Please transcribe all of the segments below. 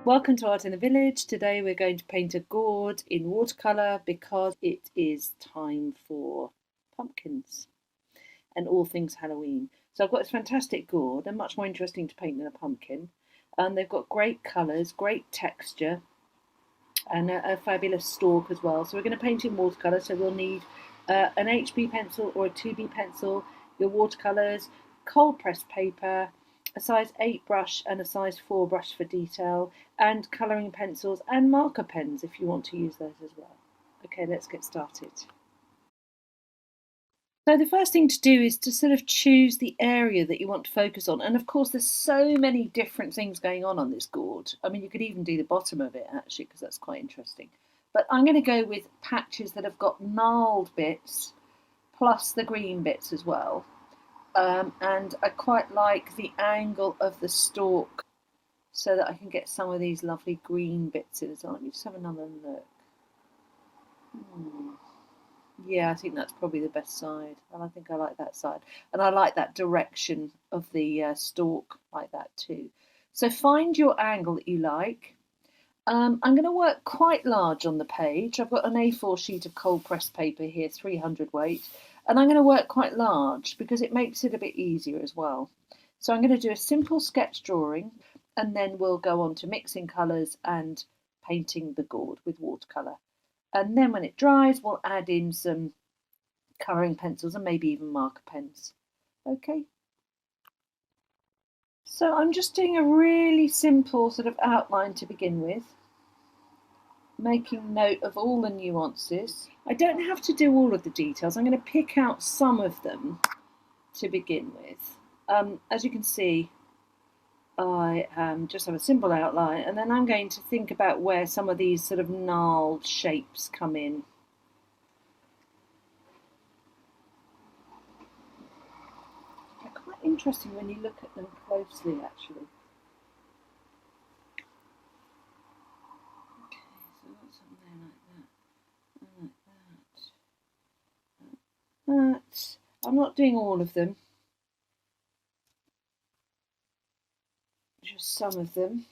Welcome to Art in the Village. Today we're going to paint a gourd in watercolour because it is time for pumpkins and all things Halloween. So I've got this fantastic gourd. They're much more interesting to paint than a pumpkin. And they've got great colours, great texture and a fabulous stalk as well. So we're going to paint in watercolour. So we'll need an HB pencil or a 2B pencil, your watercolours, cold pressed paper, a size 8 brush and a size 4 brush for detail, and colouring pencils and marker pens if you want to use those as well. Okay, let's get started. So the first thing to do is to sort of choose the area that you want to focus on. And of course, there's so many different things going on this gourd. I mean, you could even do the bottom of it actually, because that's quite interesting. But I'm going to go with patches that have got gnarled bits plus the green bits as well. And I quite like the angle of the stalk so that I can get some of these lovely green bits in as well. Let me just have another look. Yeah, I think that's probably the best side. And I think I like that side. And I like that direction of the stalk like that too. So find your angle that you like. I'm going to work quite large on the page. I've got an A4 sheet of cold pressed paper here, 300 weight. And I'm going to work quite large because it makes it a bit easier as well. So I'm going to do a simple sketch drawing and then we'll go on to mixing colours and painting the gourd with watercolour. And then when it dries, we'll add in some colouring pencils and maybe even marker pens. Okay. So I'm just doing a really simple sort of outline to begin with, making note of all the nuances. I don't have to do all of the details. I'm going to pick out some of them to begin with. As you can see, I just have a simple outline, and then I'm going to think about where some of these sort of gnarled shapes come in. They're quite interesting when you look at them closely, actually. Okay, so that's on there like that, and like that. I'm not doing all of them, just some of them.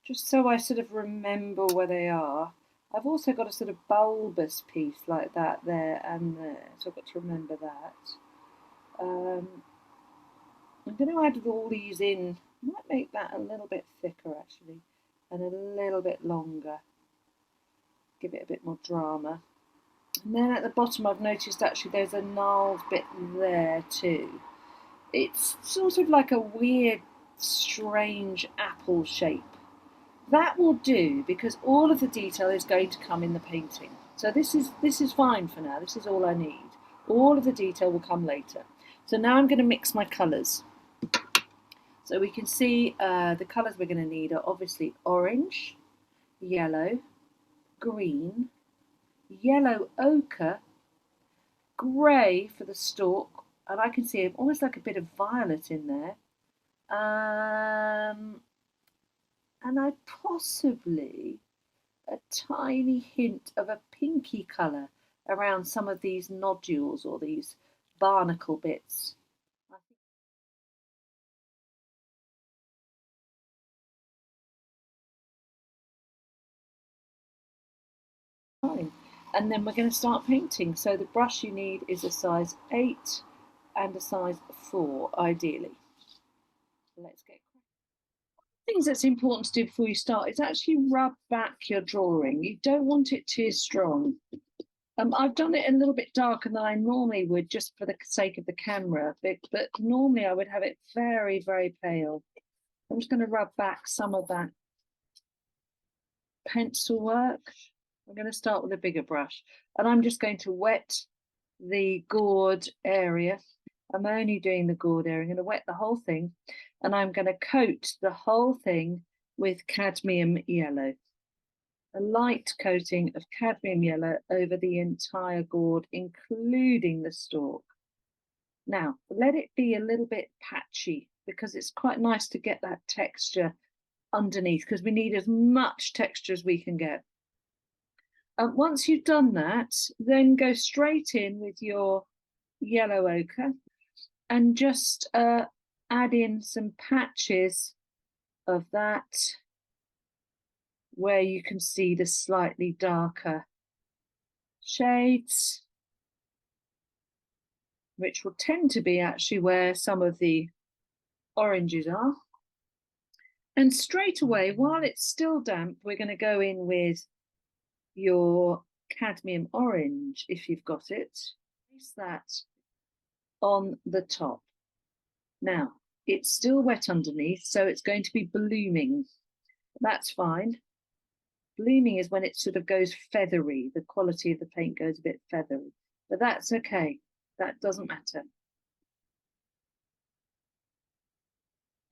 Just so I sort of remember where they are. I've also got a sort of bulbous piece like that there and there, so I've got to remember that. I'm going to add all these in. I might make that a little bit thicker actually, and a little bit longer. Give it a bit more drama. And then at the bottom I've noticed actually there's a gnarled bit there too. It's sort of like a weird, strange apple shape. That will do because all of the detail is going to come in the painting. So this is fine for now. This is all I need. All of the detail will come later. So now I'm going to mix my colours. So we can see the colours we're going to need are obviously orange, yellow, green, yellow ochre, grey for the stalk, and I can see almost like a bit of violet in there. And I possibly a tiny hint of a pinky colour around some of these nodules or these barnacle bits. Fine. And then we're going to start painting. So the brush you need is a size 8 and a size 4, ideally. Let's get things that's important to do before you start is actually rub back your drawing. You don't want it too strong. I've done it a little bit darker than I normally would just for the sake of the camera, but normally I would have it very, very pale. I'm just going to rub back some of that pencil work. I'm going to start with a bigger brush and I'm just going to wet the gourd area. I'm only doing the gourd area. I'm going to wet the whole thing and I'm going to coat the whole thing with cadmium yellow. A light coating of cadmium yellow over the entire gourd, including the stalk. Now, let it be a little bit patchy because it's quite nice to get that texture underneath because we need as much texture as we can get. Once you've done that, then go straight in with your yellow ochre and just add in some patches of that where you can see the slightly darker shades, which will tend to be actually where some of the oranges are. And straight away, while it's still damp, we're going to go in with your cadmium orange, if you've got it. Place that on the top. Now, it's still wet underneath, so it's going to be blooming. That's fine. Blooming is when it sort of goes feathery. The quality of the paint goes a bit feathery, but that's okay. That doesn't matter.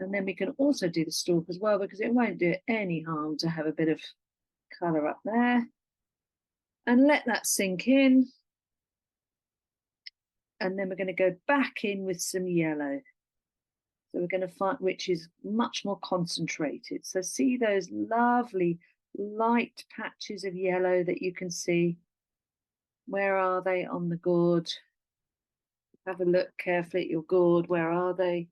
And then we can also do the stalk as well, because it won't do it any harm to have a bit of colour up there. And let that sink in. And then we're going to go back in with some yellow. So we're going to find, which is much more concentrated. So see those lovely light patches of yellow that you can see? Where are they on the gourd? Have a look carefully at your gourd. Where are they?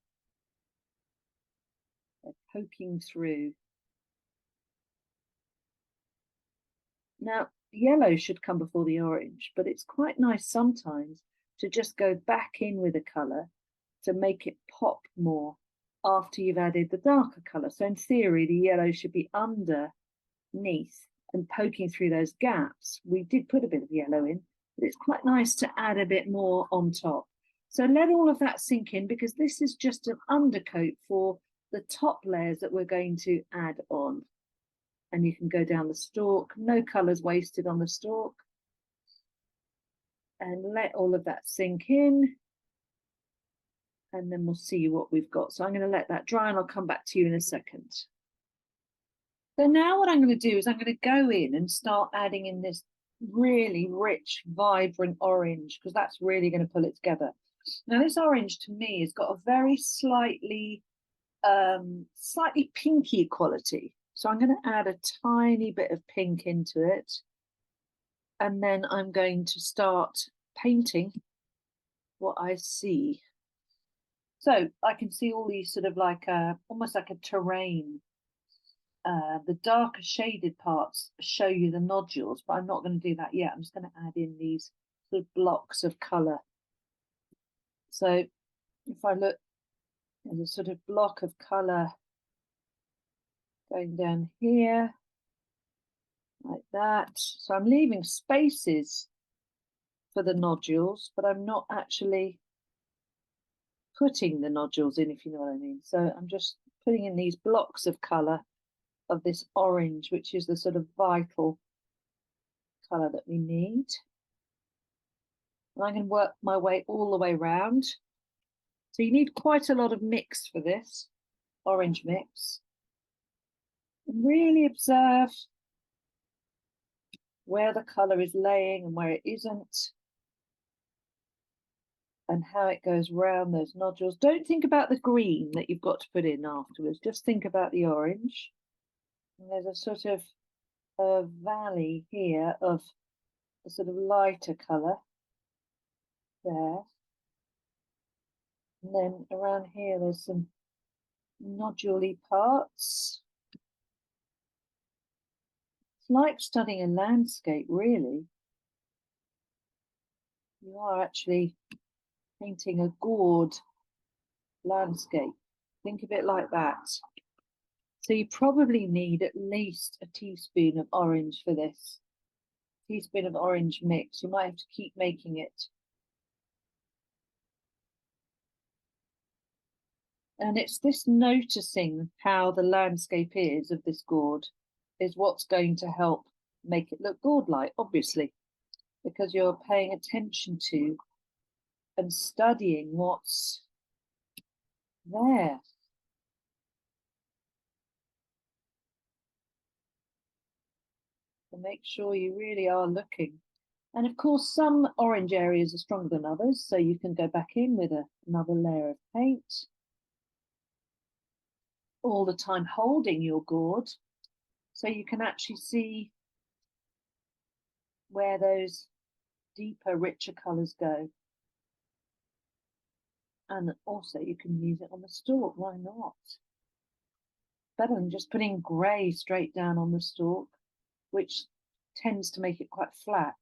They're poking through. Now, yellow should come before the orange, but it's quite nice sometimes to just go back in with a colour to make it pop more after you've added the darker colour. So in theory, the yellow should be underneath and poking through those gaps. We did put a bit of yellow in, but it's quite nice to add a bit more on top. So let all of that sink in, because this is just an undercoat for the top layers that we're going to add on. And you can go down the stalk, no colours wasted on the stalk. And let all of that sink in. And then we'll see what we've got. So I'm going to let that dry and I'll come back to you in a second. So now what I'm going to do is I'm going to go in and start adding in this really rich, vibrant orange, because that's really going to pull it together. Now this orange to me has got a very slightly pinky quality. So I'm going to add a tiny bit of pink into it. And then I'm going to start painting what I see. So I can see all these sort of like almost like a terrain. The darker shaded parts show you the nodules, but I'm not going to do that yet. I'm just going to add in these sort of blocks of colour. So if I look, there's a sort of block of colour going down here, like that. So I'm leaving spaces for the nodules, but I'm not actually putting the nodules in, if you know what I mean. So I'm just putting in these blocks of colour of this orange, which is the sort of vital colour that we need. And I'm going to work my way all the way around. So you need quite a lot of mix for this, orange mix. And really observe where the colour is laying and where it isn't, and how it goes round those nodules. Don't think about the green that you've got to put in afterwards. Just think about the orange. And there's a sort of a valley here of a sort of lighter colour there. And then around here, there's some nodule-y parts. It's like studying a landscape, really. You are actually painting a gourd landscape. Think of it like that. So you probably need at least a teaspoon of orange for this. Teaspoon of orange mix. You might have to keep making it. And it's this noticing how the landscape is of this gourd is what's going to help make it look gourd-like, obviously, because you're paying attention to and studying what's there. So make sure you really are looking. And of course, some orange areas are stronger than others, so you can go back in with another layer of paint. All the time holding your gourd, so you can actually see where those deeper, richer colours go. And also you can use it on the stalk, why not? Better than just putting grey straight down on the stalk, which tends to make it quite flat.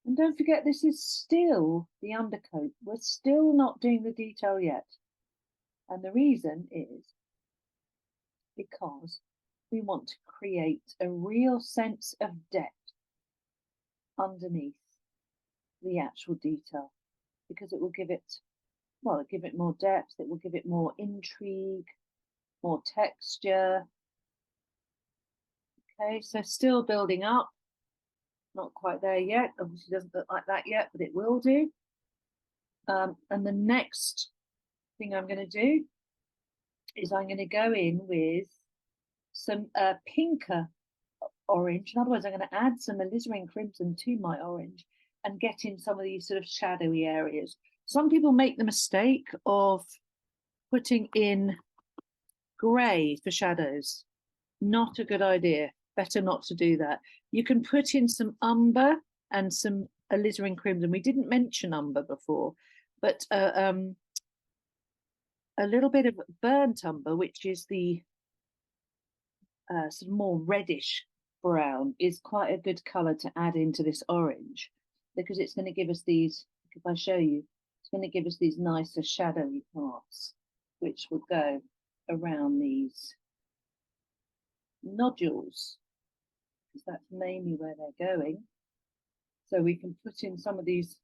And don't forget, this is still the undercoat. We're still not doing the detail yet. And the reason is because we want to create a real sense of depth underneath the actual detail, because it will give it, well, give it more depth, it will give it more intrigue, more texture. Okay, so still building up, not quite there yet. Obviously doesn't look like that yet, but it will do. And the next thing I'm going to do is I'm going to go in with some pinker orange. In other words, I'm going to add some alizarin crimson to my orange and get in some of these sort of shadowy areas. Some people make the mistake of putting in grey for shadows. Not a good idea. Better not to do that. You can put in some umber and some alizarin crimson. We didn't mention umber before, but a little bit of burnt umber, which is the sort of more reddish brown, is quite a good colour to add into this orange, because it's going to give us these, if I show you, it's going to give us these nicer shadowy parts, which will go around these nodules, because that's mainly where they're going. So we can put in some of these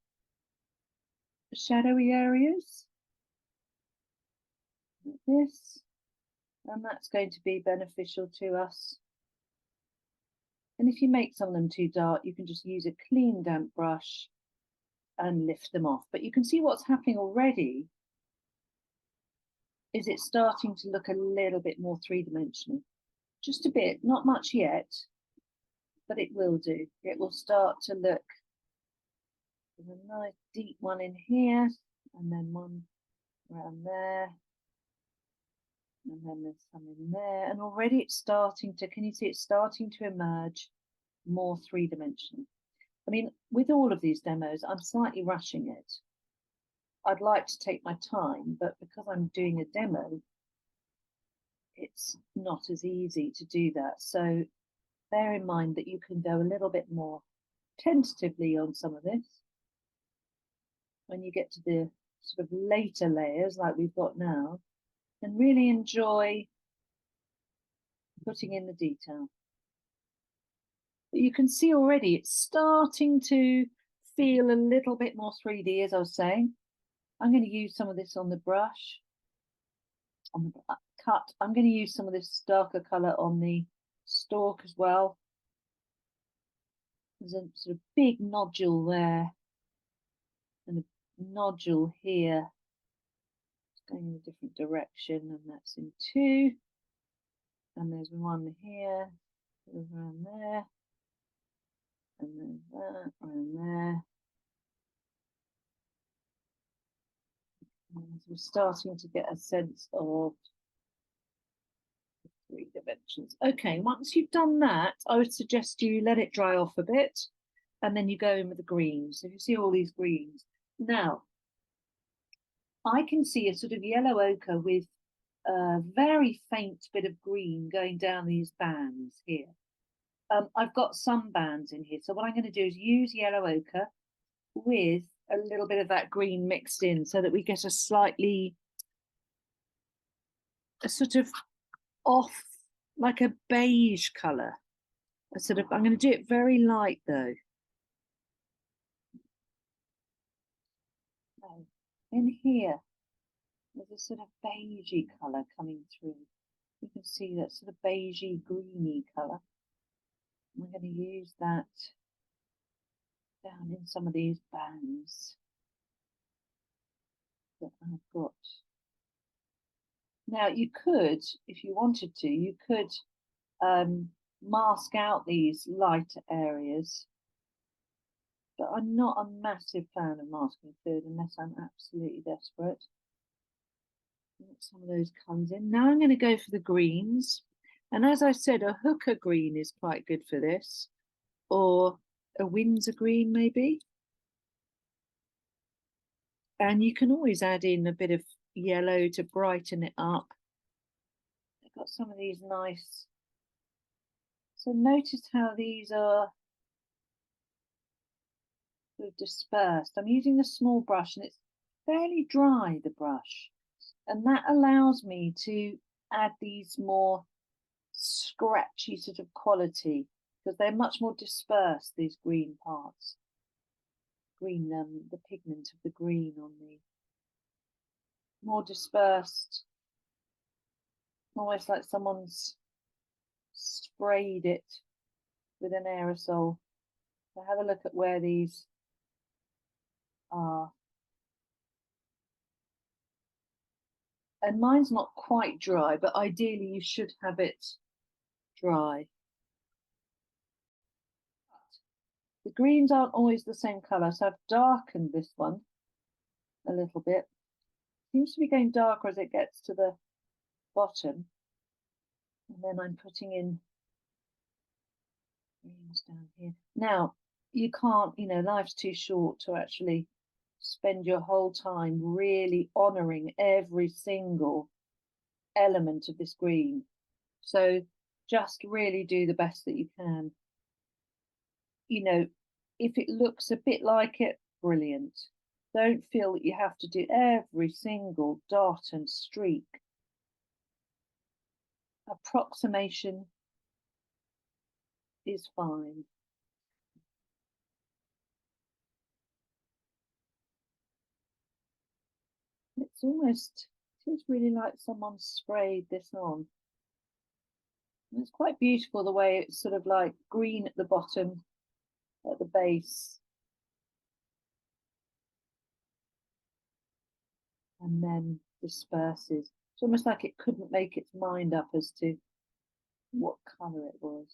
shadowy areas like this, and that's going to be beneficial to us. And if you make some of them too dark, you can just use a clean damp brush and lift them off. But you can see what's happening already is it's starting to look a little bit more three-dimensional. Just a bit, not much yet, but it will do. It will start to look, there's a nice deep one in here, and then one around there, and then there's some in there, and already it's starting to, can you see it's starting to emerge more three-dimensional. I mean, with all of these demos, I'm slightly rushing it. I'd like to take my time, but because I'm doing a demo, it's not as easy to do that. So bear in mind that you can go a little bit more tentatively on some of this. When you get to the sort of later layers like we've got now, and really enjoy putting in the detail. But you can see already it's starting to feel a little bit more 3D, as I was saying. I'm going to use some of this on the brush, on the cut. I'm going to use some of this darker colour on the stalk as well. There's a sort of big nodule there, and a nodule here. It's going in a different direction, and that's in two. And there's one here, around there, and then that, around there. And we're starting to get a sense of three dimensions. Okay, once you've done that, I would suggest you let it dry off a bit, and then you go in with the greens. So you see all these greens. Now, I can see a sort of yellow ochre with a very faint bit of green going down these bands here. I've got some bands in here. So what I'm going to do is use yellow ochre with a little bit of that green mixed in, so that we get a slightly, a sort of off, like a beige colour. A sort of, I'm going to do it very light though. So in here, there's a sort of beigey colour coming through. You can see that sort of beigey, greeny colour. I'm going to use that down in some of these bands that I've got. Now you could, if you wanted to, you could mask out these lighter areas, but I'm not a massive fan of masking fluid unless I'm absolutely desperate. Get some of those colours in. Now I'm going to go for the greens, and as I said, a hooker green is quite good for this, or a Windsor green maybe. And you can always add in a bit of yellow to brighten it up. I've got some of these nice. So notice how these are sort of dispersed. I'm using a small brush and it's fairly dry, the brush. And that allows me to add these more scratchy sort of quality because they're much more dispersed, these green parts. Green, the pigment of the green on the more dispersed, almost like someone's sprayed it with an aerosol. So have a look at where these are. And mine's not quite dry, but ideally you should have it dry. The greens aren't always the same colour, so I've darkened this one a little bit. Seems to be going darker as it gets to the bottom. And then I'm putting in greens down here. Now, you can't, life's too short to actually spend your whole time really honouring every single element of this green. So just really do the best that you can. If it looks a bit like it, brilliant. Don't feel that you have to do every single dot and streak. Approximation is fine. It's almost, it is really like someone sprayed this on. And it's quite beautiful the way it's sort of like green at the bottom, at the base. And then disperses. It's almost like it couldn't make its mind up as to what colour it was.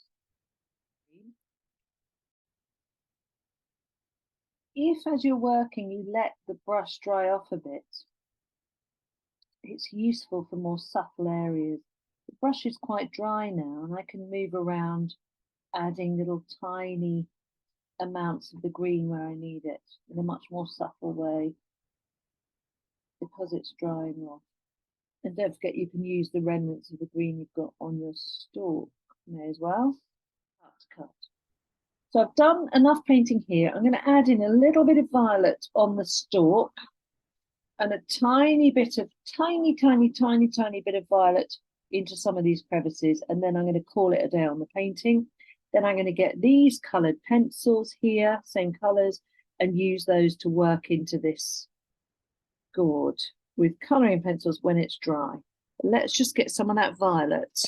If, as you're working, you let the brush dry off a bit, it's useful for more subtle areas. The brush is quite dry now, and I can move around, adding little tiny amounts of the green where I need it in a much more subtle way because it's drying off. And don't forget, you can use the remnants of the green you've got on your stalk. May as well. Cut. So I've done enough painting here. I'm going to add in a little bit of violet on the stalk and a tiny bit of tiny bit of violet into some of these crevices. And then I'm going to call it a day on the painting. Then I'm going to get these coloured pencils here, same colours, and use those to work into this gourd with colouring pencils when it's dry. But let's just get some of that violet.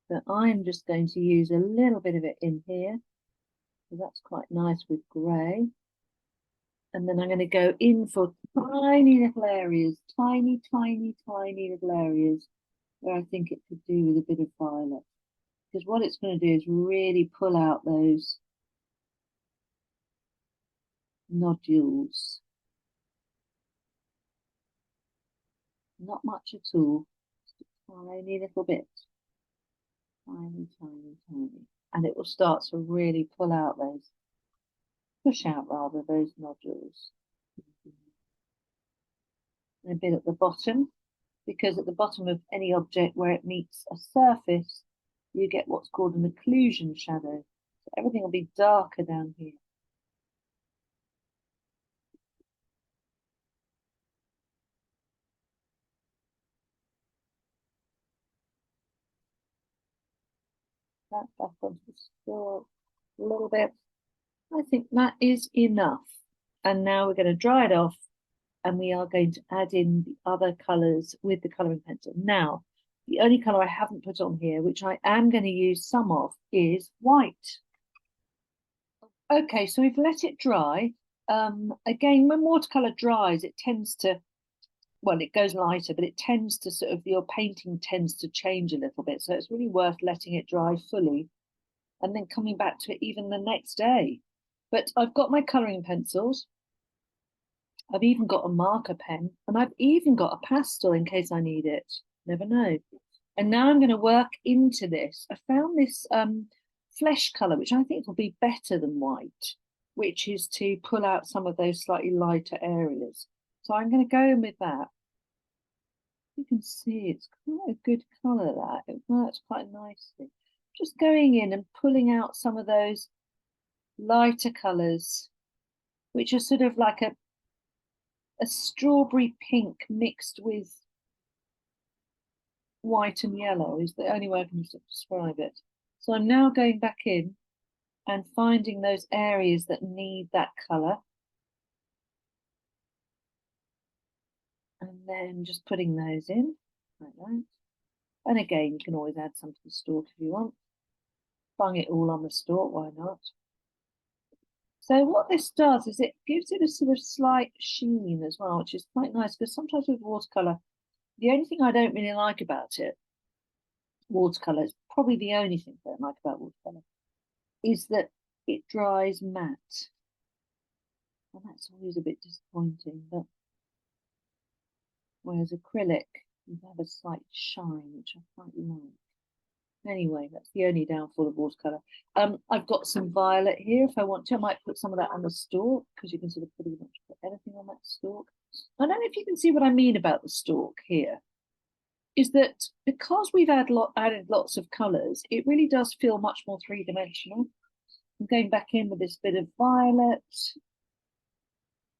So I'm just going to use a little bit of it in here. So that's quite nice with grey. And then I'm going to go in for tiny little areas, tiny little areas where I think it could do with a bit of violet. Because what it's going to do is really pull out those nodules. Not much at all, just a tiny little bit. Tiny. And it will start to really pull out those, push out rather, those nodules. And a bit at the bottom, because at the bottom of any object where it meets a surface, you get what's called an occlusion shadow. So everything will be darker down here. That back onto the stalk a little bit. I think that is enough. And now we're going to dry it off and we are going to add in the other colours with the colouring pencil. Now, the only colour I haven't put on here, which I am going to use some of, is white. Okay, so we've let it dry. Again, when watercolour dries, it tends to, well, it goes lighter, but it tends to sort of, your painting tends to change a little bit. So it's really worth letting it dry fully and then coming back to it even the next day. But I've got my colouring pencils. I've even got a marker pen and I've even got a pastel in case I need it. Never know. And now I'm going to work into this. I found this flesh colour, which I think will be better than white. which is to pull out some of those slightly lighter areas. So I'm going to go in with that. You can see it's quite a good colour, that. It works quite nicely. Just going in and pulling out some of those lighter colours, which are sort of like a strawberry pink mixed with white and yellow is the only way I can describe it. So I'm now going back in and finding those areas that need that colour. And then just putting those in, like that. And again, you can always add some to the stalk if you want. Bung it all on the stalk, why not? So what this does is it gives it a sort of slight sheen as well, which is quite nice, because sometimes with watercolour, the only thing I don't really like about it, watercolour, is probably the only thing I don't like about watercolour, is that it dries matte. And that's always a bit disappointing, but whereas acrylic, you have a slight shine, which I quite like. Anyway, that's the only downfall of watercolour. I've got some violet here. If I want to, I might put some of that on the stalk, because you can sort of pretty much put anything on that stalk. I don't know if you can see what I mean about the stalk here. Is that because we've added lots of colours, it really does feel much more three-dimensional. I'm going back in with this bit of violet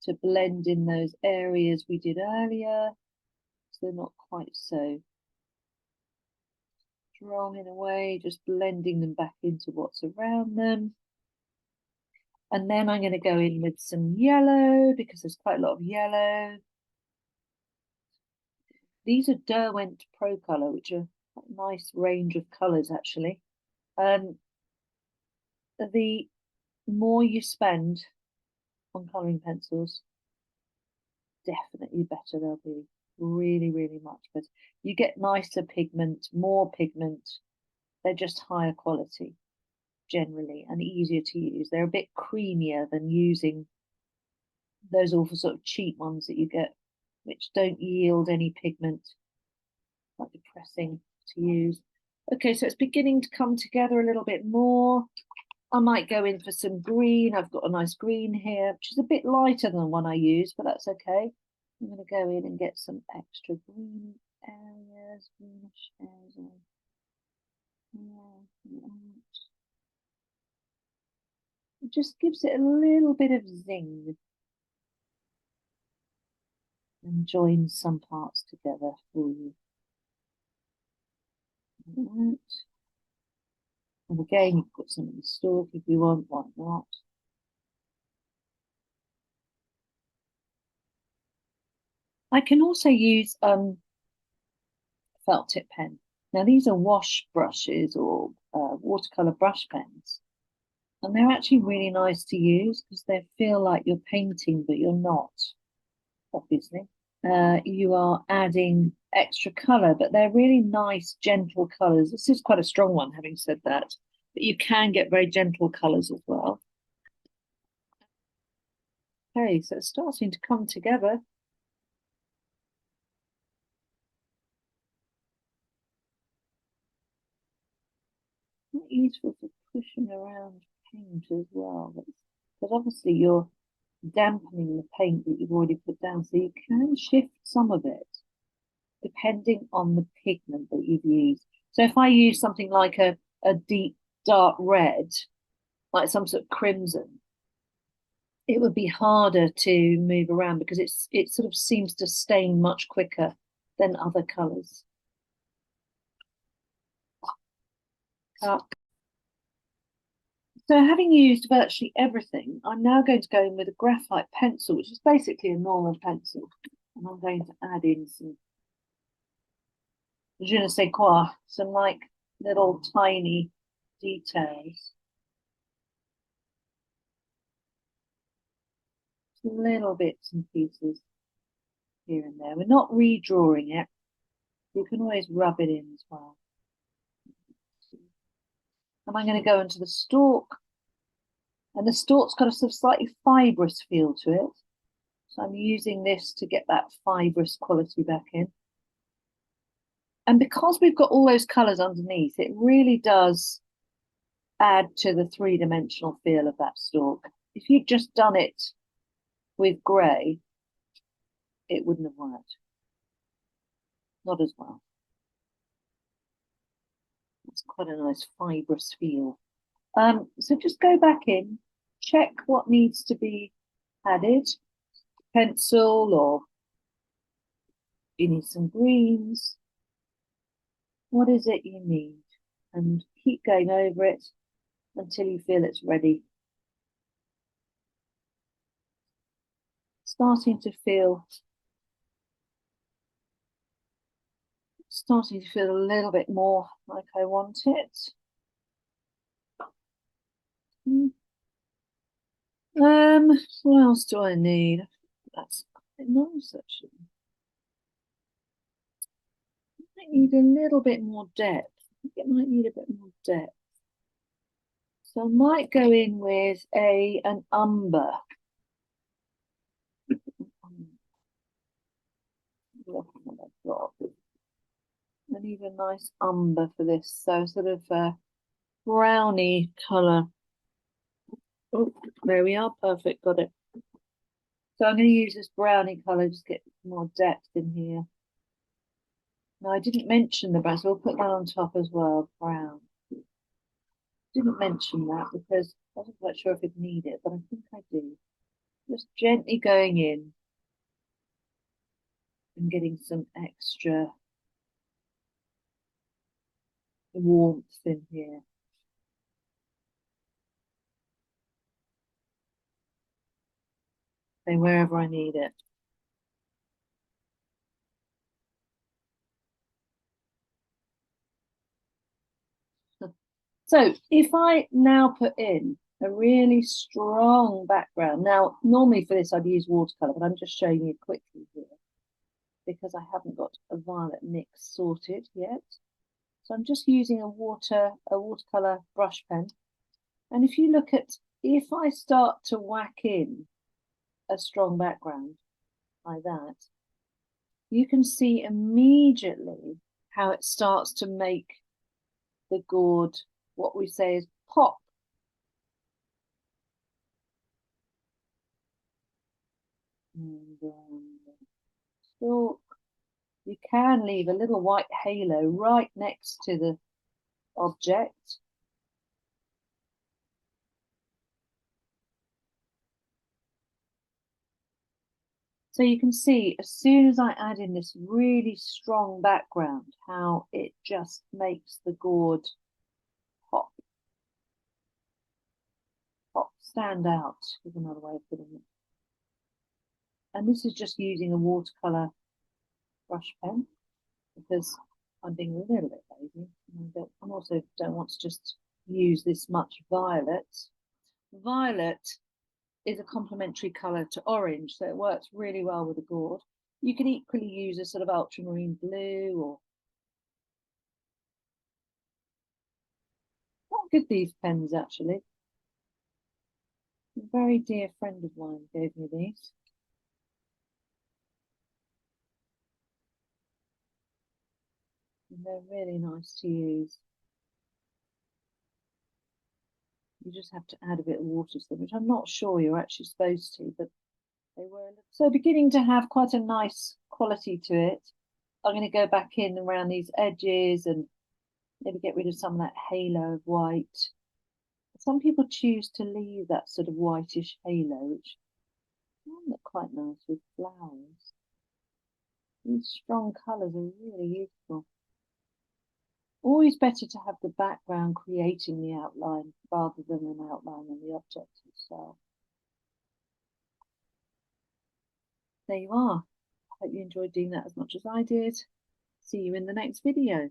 to blend in those areas we did earlier, so they're not quite so strong in a way, just blending them back into what's around them. And then I'm going to go in with some yellow, because there's quite a lot of yellow. These are Derwent Pro Colour, which are a nice range of colours, actually. The more you spend on colouring pencils, definitely better they'll be. Really, really much better. You get nicer pigment, more pigment. They're just higher quality, generally, and easier to use. They're a bit creamier than using those awful sort of cheap ones that you get, which don't yield any pigment. Quite depressing to use. Okay, so it's beginning to come together a little bit more. I might go in for some green. I've got a nice green here, which is a bit lighter than the one I used, but that's okay. I'm going to go in and get some extra green areas, greenish areas. It just gives it a little bit of zing and joins some parts together for you. And again, you've got some in the stalk if you want, why not? I can also use felt tip pen. Now these are wash brushes or watercolor brush pens, and they're actually really nice to use because they feel like you're painting, but you're not, obviously. You are adding extra color, but they're really nice, gentle colors. This is quite a strong one, having said that, but you can get very gentle colors as well. Okay, so it's starting to come together. Not useful for pushing around paint as well, because obviously you're dampening the paint that you've already put down, so you can shift some of it depending on the pigment that you've used. So if I use something like a deep dark red, like some sort of crimson, it would be harder to move around because it sort of seems to stain much quicker than other colours. So having used virtually everything, I'm now going to go in with a graphite pencil, which is basically a normal pencil. And I'm going to add in some je ne sais quoi, some like little tiny details. Little bits and pieces here and there. We're not redrawing it. You can always rub it in as well. And I'm going to go into the stalk. And the stalk's got a sort of slightly fibrous feel to it. So I'm using this to get that fibrous quality back in. And because we've got all those colours underneath, it really does add to the three-dimensional feel of that stalk. if you'd just done it with grey, it wouldn't have worked. Not as well. It's quite a nice fibrous feel. So just go back in, check what needs to be added, pencil, or you need some greens. What is it you need? And keep going over it until you feel it's ready. Starting to feel a little bit more like I want it. What else do I need? That's quite nice actually. I might need a little bit more depth. I think it might need a bit more depth. So I might go in with an umber. Look what I've got. I need a nice umber for this, so sort of browny colour. Oh, there we are, perfect, got it. So I'm going to use this browny colour, just get more depth in here. Now I didn't mention the brown, so we'll put that on top as well, brown. Didn't mention that because I wasn't quite sure if I'd need it, but I think I do. Just gently going in and getting some extra warmth in here. So wherever I need it. So if I now put in a really strong background, now normally for this I'd use watercolour, but I'm just showing you quickly here because I haven't got a violet mix sorted yet. So I'm just using a watercolour brush pen. And if you look at, if I start to whack in a strong background like that, you can see immediately how it starts to make the gourd, what we say is pop. And stalk. You can leave a little white halo right next to the object. So you can see as soon as I add in this really strong background, how it just makes the gourd pop, stand out is another way of putting it. And this is just using a watercolor brush pen because I'm being a little bit lazy. I also don't want to just use this much violet. Violet is a complementary colour to orange, so it works really well with the gourd. You can equally use a sort of ultramarine blue or quite good these pens actually. A very dear friend of mine gave me these. And they're really nice to use. You just have to add a bit of water to them, which I'm not sure you're actually supposed to, but they were. So beginning to have quite a nice quality to it. I'm going to go back in around these edges and maybe get rid of some of that halo of white. Some people choose to leave that sort of whitish halo, which can look quite nice with flowers. These strong colours are really useful. Always better to have the background creating the outline rather than an outline on the object itself. There you are. I hope you enjoyed doing that as much as I did. See you in the next video.